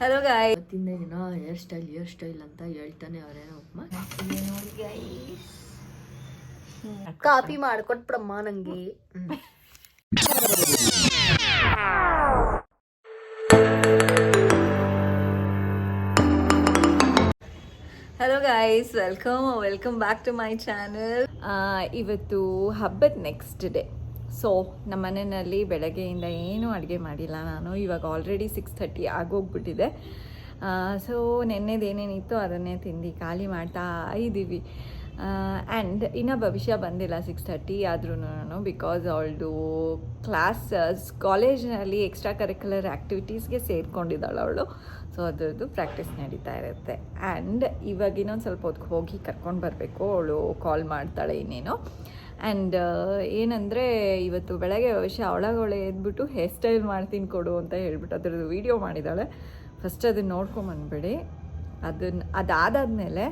Hello ಗಾಯ್, ಇವತ್ತಿಂದ ಏನೋ hair style ಅಂತ ಹೇಳ್ತಾನೆ ಅವರೇನೋ ಉಪ್ಮಾ. ಕಾಪಿ ಮಾಡ್ಕೊಟ್ಬಿಡಮ್ಮ ನಂಗೆ. Hello guys, welcome back to my channel. ಇವತ್ತು ಹಬ್ಬದ ನೆಕ್ಸ್ಟ್ ಡೇ. ಸೊ ನಮ್ಮ ಮನೆಯಲ್ಲಿ ಬೆಳಗ್ಗೆಯಿಂದ ಏನೂ ಅಡುಗೆ ಮಾಡಿಲ್ಲ ನಾನು. ಇವಾಗ ಆಲ್ರೆಡಿ 6:30 ಆಗೋಗ್ಬಿಟ್ಟಿದೆ. ಸೊ ನೆನ್ನೆದೇನೇನಿತ್ತು ಅದನ್ನೇ ತಿಂದು ಖಾಲಿ ಮಾಡ್ತಾ ಇದ್ದೀವಿ. ಆ್ಯಂಡ್ ಇನ್ನೂ ಭವಿಷ್ಯ ಬಂದಿಲ್ಲ 6:30 ಆದ್ರೂ ಬಿಕಾಸ್ ಅವಳದು ಕಾಲೇಜಿನಲ್ಲಿ ಎಕ್ಸ್ಟ್ರಾ ಕರಿಕ್ಯುಲರ್ ಆ್ಯಕ್ಟಿವಿಟೀಸ್ಗೆ ಸೇರಿಕೊಂಡಿದ್ದಾಳೆ ಅವಳು. ಸೊ ಅದರದ್ದು ಪ್ರಾಕ್ಟೀಸ್ ನಡೀತಾ ಇರುತ್ತೆ. ಆ್ಯಂಡ್ ಇವಾಗ ಇನ್ನೊಂದು ಸ್ವಲ್ಪ ಹೊತ್ತಿಗೆ ಹೋಗಿ ಕರ್ಕೊಂಡು ಬರಬೇಕು. ಅವಳು ಕಾಲ್ ಮಾಡ್ತಾಳೆ ಇನ್ನೇನು. ಆ್ಯಂಡ್ ಏನಂದರೆ ಇವತ್ತು ಬೆಳಗ್ಗೆ ಅವಳೇ ಎದ್ಬಿಟ್ಟು ಹೇರ್ ಸ್ಟೈಲ್ ಮಾಡ್ತೀನಿ ಕೊಡು ಅಂತ ಹೇಳ್ಬಿಟ್ಟು ಅದರದ್ದು ವೀಡಿಯೋ ಮಾಡಿದ್ದಾಳೆ. ಫಸ್ಟ್ ಅದನ್ನು ನೋಡ್ಕೊಂಬಂದ್ಬಿಡಿ. ಅದಾದಮೇಲೆ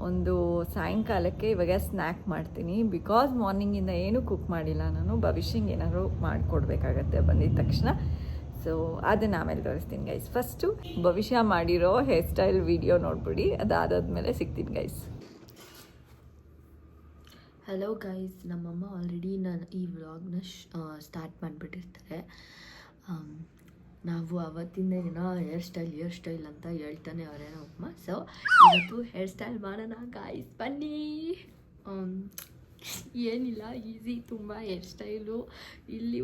ಒಂದು ಸಾಯಂಕಾಲಕ್ಕೆ ಇವಾಗ ಸ್ನ್ಯಾಕ್ ಮಾಡ್ತೀನಿ. ಬಿಕಾಸ್ ಮಾರ್ನಿಂಗಿಂದ ಏನೂ ಕುಕ್ ಮಾಡಿಲ್ಲ ನಾನು. ಭವಿಷ್ಯಂಗೆ ಏನಾದ್ರು ಮಾಡಿಕೊಡ್ಬೇಕಾಗತ್ತೆ ಬಂದಿದ್ದ ತಕ್ಷಣ. ಸೊ ಅದನ್ನು ಆಮೇಲೆ ತೋರಿಸ್ತೀನಿ ಗೈಸ್. ಫಸ್ಟು ಭವಿಷ್ಯ ಮಾಡಿರೋ ಹೇರ್ ಸ್ಟೈಲ್ ವಿಡಿಯೋ ನೋಡ್ಬಿಡಿ. ಅದಾದಮೇಲೆ ಸಿಗ್ತೀನಿ ಗೈಸ್. ಹಲೋ ಗೈಸ್, ನಮ್ಮಮ್ಮ ಆಲ್ರೆಡಿ ನಾನು ಈ ವ್ಲಾಗ್ನ ಸ್ಟಾರ್ಟ್ ಮಾಡಿಬಿಟ್ಟಿರ್ತಾರೆ. ನಾವು ಅವತ್ತಿಂದ ಏನೋ ಹೇರ್ ಸ್ಟೈಲ್ ಅಂತ ಹೇಳ್ತಾನೆ ಅವರೇನೋ ಉಪ್ಮಾ. ಸೊ ಇವತ್ತು ಹೇರ್ ಸ್ಟೈಲ್ ಮಾಡೋಣ ಗೈಸ್, ಬನ್ನಿ. ಏನಿಲ್ಲ, ಈಸಿ ತುಂಬ ಹೇರ್ ಸ್ಟೈಲು. ಇಲ್ಲಿ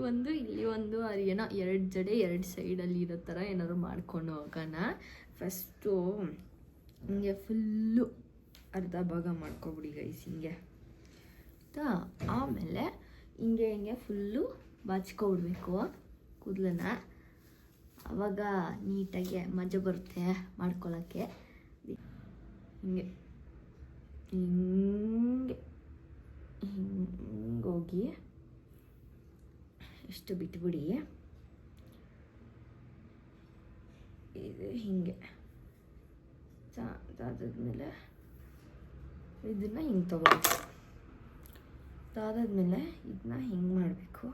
ಒಂದು ಅದು ಏನೋ 2 ಜಡೆ 2 ಸೈಡಲ್ಲಿ ಇರೋ ಥರ ಏನಾದ್ರು ಮಾಡ್ಕೊಂಡು ಹೋಗೋಣ. ಫಸ್ಟು ಹಿಂಗೆ ಫುಲ್ಲು ಅರ್ಧ ಭಾಗ ಮಾಡ್ಕೊಬಿಡಿ ಗೈಸ್, ಹಿಂಗೆ ಆಯಿತಾ. ಆಮೇಲೆ ಹಿಂಗೆ ಫುಲ್ಲು ಬಾಚ್ಕೊಬಿಡ್ಬೇಕು ಕೂದಲನ್ನ. ಆವಾಗ ನೀಟಾಗಿ ಮಜಾ ಬರುತ್ತೆ ಮಾಡ್ಕೊಳ್ಳೋಕ್ಕೆ. ಹಿಂಗೆ ಹಿಂಗೋಗಿ ಎಷ್ಟು ಬಿಟ್ಬಿಡಿ. ಇದು ಹಿಂಗೆ ಅದಾದಮೇಲೆ ಇದನ್ನು ಹಿಂಗೆ ತಗೊಳ್ಳಿ. ಅದಾದಮೇಲೆ ಇದನ್ನ ಹಿಂಗೆ ಮಾಡಬೇಕು.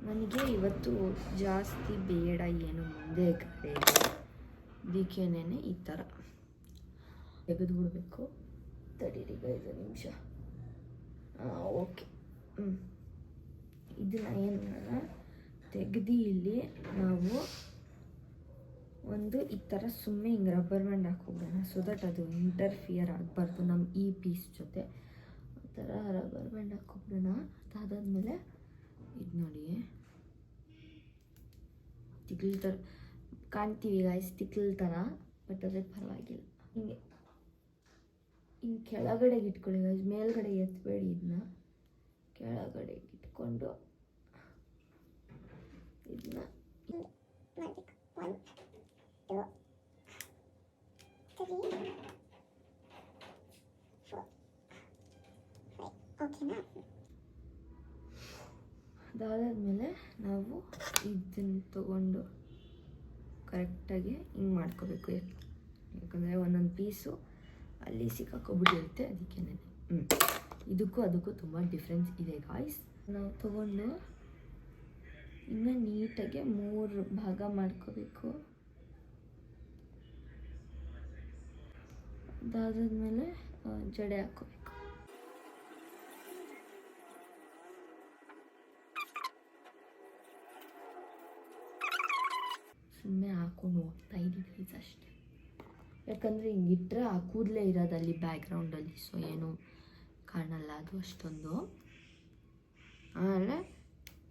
ನನಗೆ ಇವತ್ತು ಜಾಸ್ತಿ ಬೇಡ, ಏನು ಮುಂದೆ ಕಡೆ ಇದಕ್ಕೇನೆ ಈ ಥರ ತೆಗೆದುಬಿಡ್ಬೇಕು. ತಡೀರಿ 5 ನಿಮಿಷ. ಓಕೆ. ಇದನ್ನ ಏನು ಮಾಡೋಣ, ತೆಗೆದು ಇಲ್ಲಿ ನಾವು ಒಂದು ಈ ಥರ ಸುಮ್ಮನೆ ಹಿಂಗೆ ರಬ್ಬರ್ ಬ್ಯಾಂಡ್ ಹಾಕೋಬಿಡೋಣ. ಸೊ ದಟ್ ಅದು ಇಂಟರ್ಫಿಯರ್ ಆಗಬಾರ್ದು ನಮ್ಮ ಈ ಪೀಸ್ ಜೊತೆ. ಆ ಥರ ರಬ್ಬರ್ ಬ್ಯಾಂಡ್ ಹಾಕೋಬಿಡೋಣ. ಅದಾದಮೇಲೆ ಇದು ನೋಡಿ, ತಿಕ್ಲ್ ಥರ ಕಾಣ್ತೀವಿ ಗಾಯ್ಸ್, ತಿಕ್ಲ್ ಥರ. ಬಟ್ ಅದೇ ಪರವಾಗಿಲ್ಲ. ಹಿಂಗೆ ಕೆಳಗಡೆಗೆ ಇಟ್ಕೊಳ್ಳಿ ಗಾಯ್ಸ್, ಮೇಲ್ಗಡೆ ಎತ್ತಬೇಡಿ. ಇದನ್ನ ಕೆಳಗಡೆಗೆ ಇಟ್ಕೊಂಡು ಇದನ್ನ ಅದಾದಮೇಲೆ ನಾವು ಇದನ್ನು ತಗೊಂಡು ಕರೆಕ್ಟಾಗಿ ಹಿಂಗೆ ಮಾಡ್ಕೋಬೇಕು. ಯಾಕಂದರೆ ಒಂದೊಂದು ಪೀಸು ಅಲ್ಲಿ ಸಿಕ್ಕಾಕೊಬಿಟ್ಟಿರುತ್ತೆ, ಅದಕ್ಕೇನೆ. ಇದಕ್ಕೂ ಅದಕ್ಕೂ ತುಂಬ ಡಿಫ್ರೆನ್ಸ್ ಇದೆ ಗಾಯ್ಸ್. ನಾವು ತಗೊಂಡು ಇನ್ನು ನೀಟಾಗಿ 3 ಭಾಗ ಮಾಡ್ಕೋಬೇಕು. ಅದಾದಮೇಲೆ ಜಡೆ ಹಾಕ್ಕೋಬೇಕು. ಸುಮ್ಮನೆ ಹಾಕೊಂಡು ಹೋಗ್ತಾ ಇದ್ದೀವಿ ಅಷ್ಟೇ. ಯಾಕಂದರೆ ಹಿಂಗಿಟ್ರೆ ಆ ಕೂದಲೇ ಇರೋದಲ್ಲಿ ಬ್ಯಾಕ್ಗ್ರೌಂಡಲ್ಲಿ. ಸೊ ಏನು ಕಾಣಲ್ಲ ಅದು ಅಷ್ಟೊಂದು. ಆಮೇಲೆ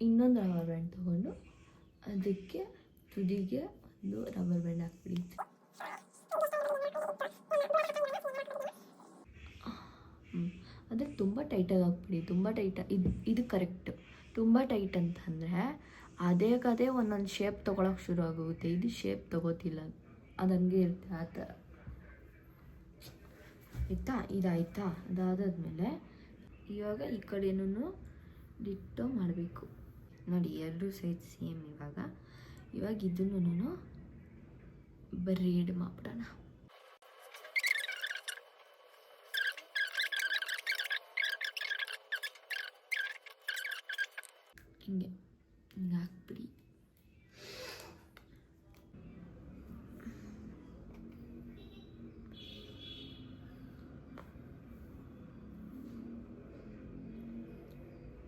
ಇನ್ನೊಂದು ರಬ್ಬರ್ ಬ್ಯಾಂಡ್ ತೊಗೊಂಡು ಅದಕ್ಕೆ ತುದಿಗೆ ಒಂದು ರಬ್ಬರ್ ಬ್ಯಾಂಡ್ ಹಾಕ್ಬಿಡಿ. ಅದಕ್ಕೆ ತುಂಬ ಟೈಟಾಗಿ ಹಾಕ್ಬಿಡಿ. ತುಂಬ ಇದು ಕರೆಕ್ಟ್. ತುಂಬ ಟೈಟ್ ಅಂತಂದರೆ ಅದೇ ಒಂದೊಂದು ಶೇಪ್ ತೊಗೊಳಕ್ಕೆ ಶುರು ಆಗೋಗುತ್ತೆ. ಇದು ಶೇಪ್ ತೊಗೋತಿಲ್ಲ, ಅದು ಹಂಗೆ ಇರುತ್ತೆ ಆ ಥರ. ಆಯಿತಾ, ಇದಾಯಿತಾ. ಅದಾದಮೇಲೆ ಇವಾಗ ಈ ಕಡೆನೂ ಡಿಟ್ಟೋ ಮಾಡಬೇಕು ನೋಡಿ, 2 ಸೈಡ್ ಸೇಮ್. ಇವಾಗ ಇದನ್ನು ಬ್ರೇಡ್ ಮಾಡ್ಬಿಡೋಣ. ಹಿಂಗೆ ಹಾಕ್ಬಿಡಿ.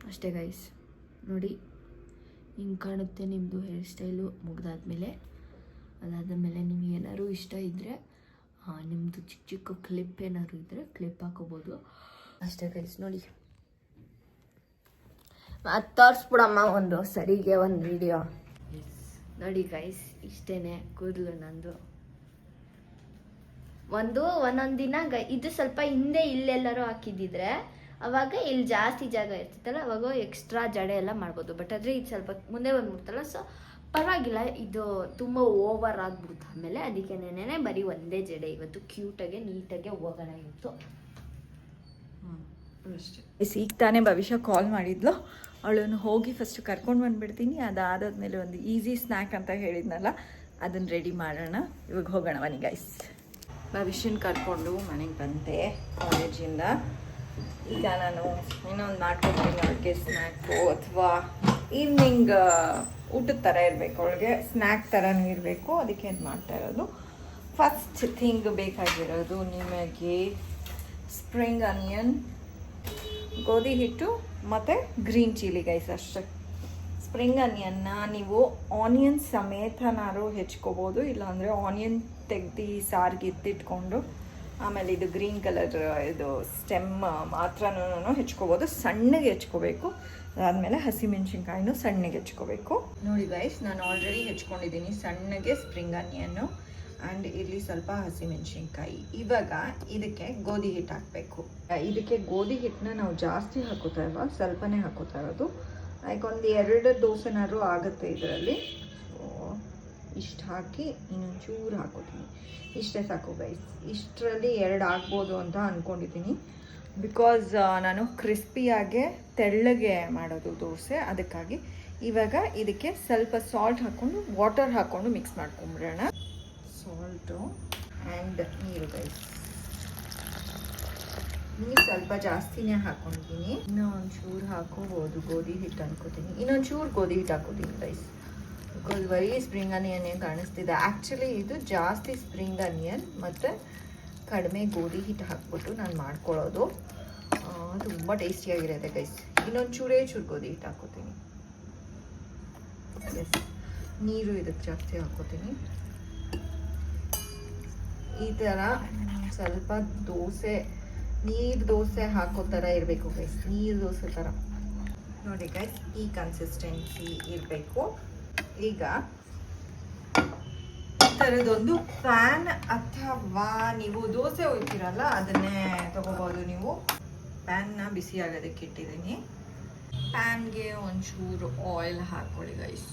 ಅಷ್ಟೇ ಗೈಸ್, ನೋಡಿ ಹಿಂಗೆ ಕಾಣುತ್ತೆ ನಿಮ್ಮದು ಹೇರ್ ಸ್ಟೈಲು ಮುಗ್ದಾದ್ಮೇಲೆ. ಅದಾದಮೇಲೆ ನಿಮ್ಗೆ ಏನಾದ್ರು ಇಷ್ಟ ಇದ್ದರೆ ನಿಮ್ಮದು ಚಿಕ್ಕ ಚಿಕ್ಕ ಕ್ಲಿಪ್ ಏನಾದ್ರು ಇದ್ದರೆ ಕ್ಲಿಪ್ ಹಾಕೋಬೋದು. ಅಷ್ಟೇ ಗೈಸ್, ನೋಡಿ ಅದು ತೋರಿಸ್ಬಿಡಮ್ಮ ಒಂದು ಸರಿಗೆ ಒಂದು ವಿಡಿಯೋ. ನೋಡಿ ಗೈಸ್, ಇಷ್ಟೇ ಕೂದಲು ನಂದು. ಒಂದೊಂದು ದಿನ ಇದು ಸ್ವಲ್ಪ ಹಿಂದೆ ಇಲ್ಲೆಲ್ಲರೂ ಹಾಕಿದ್ದಿದ್ರೆ ಅವಾಗ ಇಲ್ಲಿ ಜಾಸ್ತಿ ಜಾಗ ಇರ್ತಿತ್ತಲ್ಲ, ಅವಾಗ ಎಕ್ಸ್ಟ್ರಾ ಜಡೆ ಎಲ್ಲ ಮಾಡ್ಬೋದು. ಬಟ್ ಆದರೆ ಇದು ಸ್ವಲ್ಪ ಮುಂದೆ ಬಂದ್ಬಿಡ್ತಲ್ಲ, ಸೊ ಪರವಾಗಿಲ್ಲ. ಇದು ತುಂಬ ಓವರ್ ಆಗ್ಬಿಡ್ತು ಆಮೇಲೆ, ಅದಕ್ಕೆ ನೆನೆ ಬರೀ ಒಂದೇ ಜಡೆ ಇವತ್ತು ಕ್ಯೂಟಾಗೆ ನೀಟಾಗೆ ಹೋಗೋಣ ಇವತ್ತು ಅಷ್ಟೇ. ಈಗ ತಾನೇ ಭವಿಷ್ಯ ಕಾಲ್ ಮಾಡಿದ್ಲು, ಅವಳನ್ನು ಹೋಗಿ ಫಸ್ಟ್ ಕರ್ಕೊಂಡು ಬಂದುಬಿಡ್ತೀನಿ. ಅದಾದಮೇಲೆ ಒಂದು ಈಸಿ ಸ್ನ್ಯಾಕ್ ಅಂತ ಹೇಳಿದ್ನಲ್ಲ, ಅದನ್ನು ರೆಡಿ ಮಾಡೋಣ. ಇವಾಗ ಹೋಗೋಣ ಬನ್ನಿ ಗೈಸ್. ಭವಿಷ್ಯನ ಕರ್ಕೊಂಡು ಮನೆಗೆ ಬಂದೆ ಕಾಲೇಜಿಂದ. ಈಗ ನಾನು ಇನ್ನೊಂದು ಮಾಡ್ಕೊತೀನಿ ಅವಳಿಗೆ ಸ್ನ್ಯಾಕು, ಅಥವಾ ಈವ್ನಿಂಗ್ ಊಟದ ಥರ ಇರಬೇಕು, ಅವಳಿಗೆ ಸ್ನ್ಯಾಕ್ ಥರನೂ ಇರಬೇಕು. ಅದಕ್ಕೆ ಏನು ಮಾಡ್ತಾ ಇರೋದು, ಫಸ್ಟ್ ಥಿಂಗ್ ಬೇಕಾಗಿರೋದು ನಿಮಗೆ ಸ್ಪ್ರಿಂಗ್ ಆನಿಯನ್, ಗೋಧಿ ಹಿಟ್ಟು ಮತ್ತು ಗ್ರೀನ್ ಚಿಲ್ಲಿ ಗೈಸ್, ಅಷ್ಟೇ. ಸ್ಪ್ರಿಂಗ್ ಆನಿಯನ್ನ ನೀವು ಆನಿಯನ್ ಸಮೇತನಾರು ಹೆಚ್ಕೋಬೋದು, ಇಲ್ಲಾಂದರೆ ಆನಿಯನ್ ತೆಗ್ದು ಸಾರಿಗೆ ಎತ್ತಿಟ್ಕೊಂಡು ಆಮೇಲೆ ಇದು ಗ್ರೀನ್ ಕಲರ್ ಇದು ಸ್ಟೆಮ್ ಮಾತ್ರನೂ ಹೆಚ್ಕೋಬೋದು. ಸಣ್ಣಗೆ ಹೆಚ್ಕೋಬೇಕು. ಅದಾದಮೇಲೆ ಹಸಿಮೆಣ್ಸಿನ್ಕಾಯಿನೂ ಸಣ್ಣಗೆ ಹೆಚ್ಕೋಬೇಕು. ನೋಡಿ ಗೈಸ್, ನಾನು ಆಲ್ರೆಡಿ ಹೆಚ್ಕೊಂಡಿದ್ದೀನಿ ಸಣ್ಣಗೆ ಸ್ಪ್ರಿಂಗ್ ಆನಿಯನ್ನು. ಆ್ಯಂಡ್ ಇಲ್ಲಿ ಸ್ವಲ್ಪ ಹಸಿಮೆಣ್ಸಿನ್ಕಾಯಿ. ಇವಾಗ ಇದಕ್ಕೆ ಗೋಧಿ ಹಿಟ್ಟು ಹಾಕಬೇಕು. ಇದಕ್ಕೆ ಗೋಧಿ ಹಿಟ್ಟನ್ನ ನಾವು ಜಾಸ್ತಿ ಹಾಕೋತಾ ಇಲ್ವಾ, ಸ್ವಲ್ಪನೇ ಹಾಕೋತಾ ಇರೋದು. ಲೈಕ್ ಒಂದು 2 ದೋಸೆನಾದ್ರು ಆಗುತ್ತೆ ಇದರಲ್ಲಿ. ಇಷ್ಟು ಹಾಕಿ ಇನ್ನೊಂಚೂರು ಹಾಕೋತೀನಿ. ಇಷ್ಟೇ ಸಾಕು ಗೈಸ್. ಇಷ್ಟರಲ್ಲಿ 2 ಆಗ್ಬೋದು ಅಂತ ಅಂದ್ಕೊಂಡಿದ್ದೀನಿ. ಬಿಕಾಸ್ ನಾನು ಕ್ರಿಸ್ಪಿಯಾಗೆ ತೆಳ್ಳಗೆ ಮಾಡೋದು ದೋಸೆ, ಅದಕ್ಕಾಗಿ. ಇವಾಗ ಇದಕ್ಕೆ ಸ್ವಲ್ಪ ಸಾಲ್ಟ್ ಹಾಕ್ಕೊಂಡು ವಾಟರ್ ಹಾಕ್ಕೊಂಡು ಮಿಕ್ಸ್ ಮಾಡ್ಕೊಂಬಿಡೋಣ. ಸಾಲ್ಟು ಆ್ಯಂಡ್ ನೀರು ಗೈಸ್. ನೀರು ಸ್ವಲ್ಪ ಜಾಸ್ತಿನೇ ಹಾಕ್ಕೊಂಡಿದ್ದೀನಿ. ಇನ್ನೂ ಒಂಚೂರು ಹಾಕೋಬೋದು ಗೋಧಿ ಹಿಟ್ಟು ಅನ್ಕೋತೀನಿ. ಇನ್ನೊಂಚೂರು ಗೋಧಿ ಹಿಟ್ಟು ಹಾಕೋತೀನಿ ಗೈಸ್, ಬಿಕಾಸ್ ಬರೀ ಸ್ಪ್ರಿಂಗ್ ಆನಿಯನ್ ಕಾಣಿಸ್ತಿದೆ. ಆ್ಯಕ್ಚುಲಿ ಇದು ಜಾಸ್ತಿ ಸ್ಪ್ರಿಂಗ್ ಆನಿಯನ್ ಮತ್ತು ಕಡಿಮೆ ಗೋಧಿ ಹಿಟ್ಟು ಹಾಕ್ಬಿಟ್ಟು ನಾನು ಮಾಡ್ಕೊಳ್ಳೋದು. ತುಂಬ ಟೇಸ್ಟಿಯಾಗಿರುತ್ತೆ ಗೈಸ್. ಇನ್ನೊಂಚೂರೇ ಚೂರು ಗೋಧಿ ಹಿಟ್ಟು ಹಾಕೋತೀನಿ. ಎಸ್, ನೀರು ಇದಕ್ಕೆ ಜಾಸ್ತಿ ಹಾಕೋತೀನಿ. ಈ ಥರ ಸ್ವಲ್ಪ ದೋಸೆ, ನೀರು ದೋಸೆ ಹಾಕೋ ಥರ ಇರಬೇಕು ಗೈಸ್. ನೀರು ದೋಸೆ ಥರ ನೋಡಿ ಗೈಸ್, ಈ ಕನ್ಸಿಸ್ಟೆನ್ಸಿ ಇರಬೇಕು. ಈಗ ಈ ಥರದೊಂದು ಪ್ಯಾನ್ ಅಥವಾ ನೀವು ದೋಸೆ ಹೋಗ್ತೀರಲ್ಲ ಅದನ್ನೇ ತಗೋಬೋದು. ನೀವು ಪ್ಯಾನ್ನ ಬಿಸಿ ಆಗೋದಕ್ಕೆ ಇಟ್ಟಿದ್ದೀನಿ. ಪ್ಯಾನ್ಗೆ ಒಂಚೂರು ಆಯಿಲ್ ಹಾಕ್ಕೊಳ್ಳಿ ಗೈಸ್.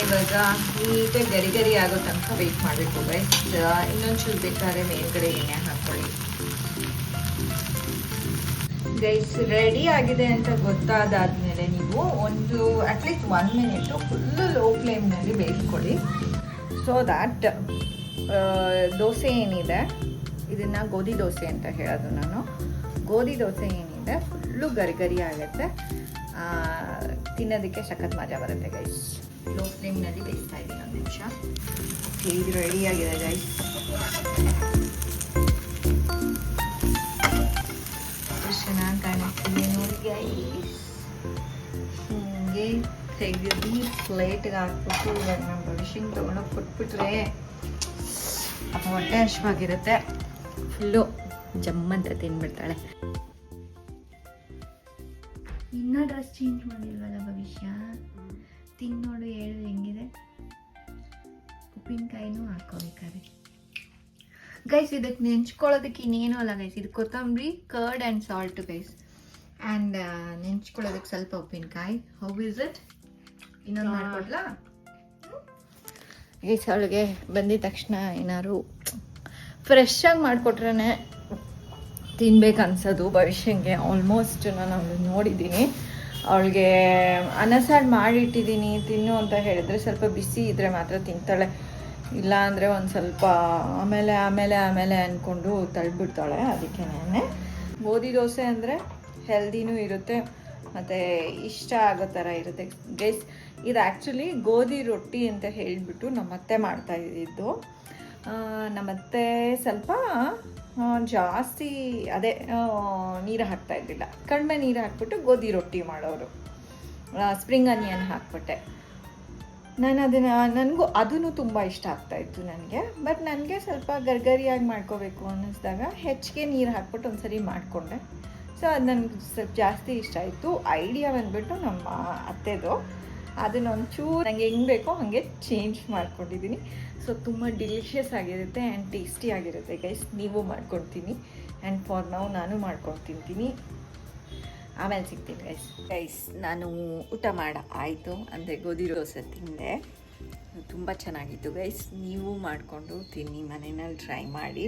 ಇವಾಗ ನೀಟಾಗಿ ಗರಿ ಗರಿ ಆಗೋ ತನಕ ವೆಯ್ಟ್ ಮಾಡಬೇಕು ಗೈಸ್. ಇನ್ನೊಂಚೂರು ಬೇಕಾದ್ರೆ ಮೇಲ್ಗಡೆ ಎಣ್ಣೆ ಹಾಕೊಳ್ಳಿ ಗೈಸ್. ರೆಡಿ ಆಗಿದೆ ಅಂತ ಗೊತ್ತಾದಾದ್ಮೇಲೆ ನೀವು ಒಂದು ಅಟ್ಲೀಸ್ಟ್ 1 ಮಿನಿಟು ಫುಲ್ಲು ಲೋ ಫ್ಲೇಮ್ನಲ್ಲಿ ಬೇಯಿಸ್ಕೊಳ್ಳಿ. ಸೊ ದ್ಯಾಟ್ ದೋಸೆ ಏನಿದೆ, ಇದನ್ನು ಗೋಧಿ ದೋಸೆ ಅಂತ ಹೇಳೋದು ನಾನು. ಗೋಧಿ ದೋಸೆ ಏನಿದೆ ಫುಲ್ಲು ಗರಿ ಗರಿ ಆಗುತ್ತೆ, ತಿನ್ನೋದಕ್ಕೆ ಸಖತ್ ಮಜಾ ಬರುತ್ತೆ ಗೈಸ್. ಲೋ ಫ್ಲೇಮ್ನಲ್ಲಿ ಬೇಯಿಸ್ತಾ ಇದ್ದೀನಿ 1 ನಿಮಿಷ. ಓಕೆ, ಇದು ರೆಡಿಯಾಗಿದೆ ಗೈಸ್. ಚೆನ್ನಾಗಿ ಕಾಣಿಸ್ತಿದೆ ನೋಡಿ ಗೈಸ್. ಹಿಂಗೆ ತೆಗೆದು ಪ್ಲೇಟ್ಗೆ ಹಾಕ್ಬಿಟ್ಟು ಇವಾಗ ನಮ್ಮ ಭವಿಷ್ಯಂಗೆ ತೊಗೊಂಡೋಗಿ ಕೊಟ್ಬಿಟ್ರೆ ಅಪ್ಪ ಹೊಟ್ಟೆ ಹಶ್ವಾಗಿರುತ್ತೆ. ಫುಲ್ಲು ಜಮ್ಮಂತ ತಿನ್ಬಿಡ್ತಾಳೆ. ಇನ್ನೂ ಡ್ರೆಸ್ ಚೇಂಜ್ ಮಾಡಿಲ್ವಲ್ಲ ಭವಿಷ್ಯ? ತಿಂದು ನೋಡು, ಹೇಳು ಹೆಂಗಿದೆ. ಉಪ್ಪಿನಕಾಯಿನೂ ಹಾಕೋಬೇಕಾದ್ರೆ ಗೈಸ್. ಇದಕ್ಕೆ ನೆಂಚ್ಕೊಳ್ಳೋದಕ್ಕೆ ಇನ್ನೇನು ಅಲ್ಲ ಗೈಸ್, ಇದು ಕೊತ್ತಂಬರಿ, curd and salt guys. And ನೆಂಚ್ಕೊಳ್ಳೋದಕ್ಕೆ ಸ್ವಲ್ಪ ಉಪ್ಪಿನಕಾಯಿ. How is it? ಇನ್ನೊಂದು ಮಾಡ್ಕೊಡ್ಲಾ ಗೈಸ್? ಅವಳಿಗೆ ಬಂದಿದ ತಕ್ಷಣ ಏನಾದ್ರು ಫ್ರೆಶ್ ಆಗಿ ಮಾಡಿಕೊಟ್ರೆ ತಿನ್ಬೇಕು ಅನ್ಸೋದು ಭವಿಷ್ಯಂಗೆ. ಆಲ್ಮೋಸ್ಟ್ ನಾನು ಅವಳು ನೋಡಿದ್ದೀನಿ, ಅವಳಿಗೆ ಅನ್ನ ಸಾರು ಮಾಡಿಟ್ಟಿದ್ದೀನಿ ತಿನ್ನು ಅಂತ ಹೇಳಿದ್ರೆ ಸ್ವಲ್ಪ ಬಿಸಿ ಇದ್ದರೆ ಮಾತ್ರ ತಿಂತಾಳೆ. ಇಲ್ಲ ಅಂದರೆ ಒಂದು ಸ್ವಲ್ಪ ಆಮೇಲೆ ಆಮೇಲೆ ಆಮೇಲೆ ಅಂದ್ಕೊಂಡು ತಳ್ಳಿಬಿಡ್ತಾಳೆ. ಅದಕ್ಕೇನೆ ಗೋಧಿ ದೋಸೆ ಅಂದರೆ ಹೆಲ್ದಿನೂ ಇರುತ್ತೆ ಮತ್ತು ಇಷ್ಟ ಆಗೋ ಥರ ಇರುತ್ತೆ ಗೈಸ್. ಇದು ಆ್ಯಕ್ಚುಲಿ ಗೋಧಿ ರೊಟ್ಟಿ ಅಂತ ಹೇಳಿಬಿಟ್ಟು ನಮ್ಮ ಅತ್ತೆ ಮಾಡ್ತಾ ಇದ್ದಿದ್ದು. ನಮ್ಮತ್ತೆ ಸ್ವಲ್ಪ ಜಾಸ್ತಿ ಅದೇ ನೀರು ಹಾಕ್ತಾ ಇದ್ದಿಲ್ಲ, ಕಡಿಮೆ ನೀರು ಹಾಕ್ಬಿಟ್ಟು ಗೋಧಿ ರೊಟ್ಟಿ ಮಾಡೋರು. ಸ್ಪ್ರಿಂಗ್ ಆನಿಯನ್ ಹಾಕ್ಬಿಟ್ಟೆ. ನಾನು ಅದನ್ನು ನನಗೂ ಅದೂ ತುಂಬ ಇಷ್ಟ ಆಗ್ತಾಯಿತ್ತು ನನಗೆ. ಬಟ್ ನನಗೆ ಸ್ವಲ್ಪ ಗರ್ಗರಿಯಾಗಿ ಮಾಡ್ಕೋಬೇಕು ಅನ್ನಿಸ್ದಾಗ ಹೆಚ್ಚಿಗೆ ನೀರು ಹಾಕ್ಬಿಟ್ಟು ಒಂದ್ಸರಿ ಮಾಡಿಕೊಂಡೆ. ಸೊ ಅದು ನನಗೆ ಸ್ವಲ್ಪ ಜಾಸ್ತಿ ಇಷ್ಟ ಆಯಿತು. ಐಡಿಯಾ ಬಂದುಬಿಟ್ಟು ನಮ್ಮ ಅತ್ತೆದು. ಅದನ್ನೊಂಚೂರು ನನಗೆ ಹೆಂಗೆ ಬೇಕೋ ಹಾಗೆ ಚೇಂಜ್ ಮಾಡ್ಕೊಂಡಿದ್ದೀನಿ. ಸೊ ತುಂಬ ಡಿಲಿಷಿಯಸ್ ಆಗಿರುತ್ತೆ ಆ್ಯಂಡ್ ಟೇಸ್ಟಿ ಆಗಿರುತ್ತೆ ಗೈಸ್. ನೀವು ಮಾಡ್ಕೊಳ್ತೀನಿ ಆ್ಯಂಡ್ ಫಾರ್ ನಾವು ನಾನು ಮಾಡ್ಕೊಂಡು ತಿಂತೀನಿ. ಆಮೇಲೆ ಸಿಗ್ತೀನಿ ಗೈಸ್. ನಾನು ಊಟ ಆಯಿತು, ಅಂದರೆ ಗೋಧಿ ದೋಸೆ ತಿಂದೆ. ತುಂಬ ಚೆನ್ನಾಗಿತ್ತು ಗೈಸ್. ನೀವು ಮಾಡಿಕೊಂಡು ತಿನ್ನಿ, ಮನೆಯಲ್ಲಿ ಟ್ರೈ ಮಾಡಿ.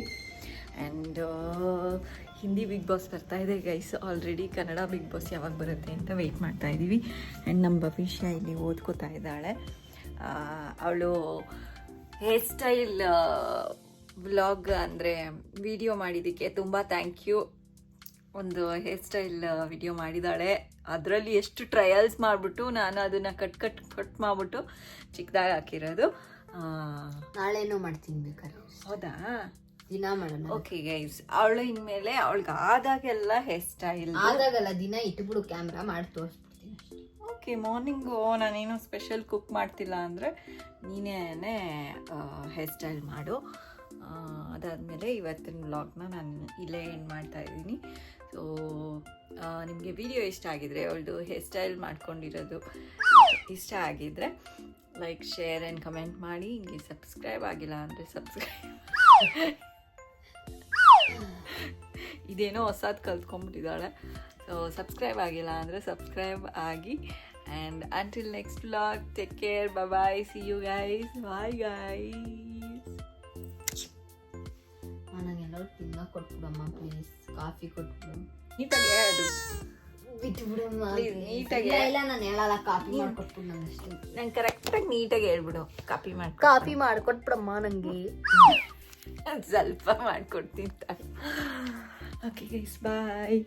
ಆ್ಯಂಡ್ ಹಿಂದಿ ಬಿಗ್ ಬಾಸ್ ಬರ್ತಾಯಿದೆ guys. Already Kannada Bigg Boss ಯಾವಾಗ ಬರುತ್ತೆ ಅಂತ ವೆಯ್ಟ್ ಮಾಡ್ತಾಯಿದ್ದೀವಿ. ಆ್ಯಂಡ್ ನಮ್ಮ ಭವಿಷ್ಯ ಇಲ್ಲಿ ಓದ್ಕೋತಾ ಇದ್ದಾಳೆ. ಅವಳು ಹೇರ್ ಸ್ಟೈಲ್ ವ್ಲಾಗ್ ಅಂದರೆ ವಿಡಿಯೋ ಮಾಡಿದ್ದಕ್ಕೆ ತುಂಬ ಥ್ಯಾಂಕ್ ಯು. ಒಂದು ಹೇರ್ ಸ್ಟೈಲ್ ವಿಡಿಯೋ ಮಾಡಿದ್ದಾಳೆ. ಅದರಲ್ಲಿ ಎಷ್ಟು ಟ್ರಯಲ್ಸ್ ಮಾಡಿಬಿಟ್ಟು ನಾನು ಅದನ್ನು ಕಟ್ ಮಾಡಿಬಿಟ್ಟು ಚಿಕ್ಕದಾಗಿ ಹಾಕಿರೋದು. ನಾಳೆನೂ ಮಾಡ್ತೀನಿ ಬೇಕಾದ್ರೆ. ಹೌದಾ? ದಿನ ಮಾಡೋಣ. ಓಕೆ ಗೈಸ್, ಅವಳು ಇನ್ಮೇಲೆ ಅವಳಿಗೆ ಆದಾಗೆಲ್ಲ ಹೇರ್ ಸ್ಟೈಲ್ ಆದಾಗಲ್ಲ, ದಿನ ಇಟ್ಬಿಡು ಕ್ಯಾಮ್ರಾ ಮಾಡಿ ತೋರಿಸ್ಬಿಡ್ತೀನಿ. ಓಕೆ, ಮಾರ್ನಿಂಗು ನಾನೇನು ಸ್ಪೆಷಲ್ ಕುಕ್ ಮಾಡ್ತಿಲ್ಲ ಅಂದರೆ ನೀನೇ ಹೇರ್ ಸ್ಟೈಲ್ ಮಾಡು. ಅದಾದಮೇಲೆ ಇವತ್ತಿನ ವ್ಲಾಗ್ನ ನಾನು ಇಲ್ಲೇ ಎಂಡ್ ಮಾಡ್ತಾಯಿದ್ದೀನಿ. ಸೊ ನಿಮಗೆ ವಿಡಿಯೋ ಇಷ್ಟ ಆಗಿದರೆ, ಅವಳದು ಹೇರ್ ಸ್ಟೈಲ್ ಮಾಡ್ಕೊಂಡಿರೋದು ಇಷ್ಟ ಆಗಿದ್ದರೆ ಲೈಕ್, ಶೇರ್ ಆ್ಯಂಡ್ ಕಮೆಂಟ್ ಮಾಡಿ. ಹಿಂಗೆ ಸಬ್ಸ್ಕ್ರೈಬ್ ಆಗಿಲ್ಲ ಅಂದರೆ ಇದೇನೋ ಹೊಸದು ಕಲ್ತ್ಕೊಂಡ್ಬಿಟ್ಟಿದ್ದಾಳೆ. ಸೊ ಸಬ್ಸ್ಕ್ರೈಬ್ ಆಗಿಲ್ಲ ಅಂದರೆ ಸಬ್ಸ್ಕ್ರೈಬ್ ಆಗಿ. And until next vlog, take care, bye, see you guys, bye guys. ನನಗೆಲ್ಲರೂ ತಿನ್ನ ಕೊಟ್ಬಿಡಮ್ಮ ಪ್ಲೀಸ್, ಕಾಫಿ ಕೊಟ್ಬಿಡು. ನೀಟಾಗಿ ಅದು ಬಿಟ್ಬಿಡಮ್ಮ ನೀಟಾಗಿ. ಇಲ್ಲ ನಾನು ಹೇಳಲ್ಲ, ಕಾಫಿ ಮಾಡ್ಕೊಟ್ಬಿಡು ನಂಗಷ್ಟೇ. ನಂಗೆ ಕರೆಕ್ಟಾಗಿ ನೀಟಾಗಿ ಹೇಳ್ಬಿಡು, ಕಾಫಿ ಮಾಡ್ಕೊಟ್ಬಿಡಮ್ಮ ನನಗೆ. ಸ್ವಲ್ಪ ಮಾಡ್ಕೊಡ್ತೀನಿ. ಓಕೆ ಗೈಸ್, ಬಾಯ್.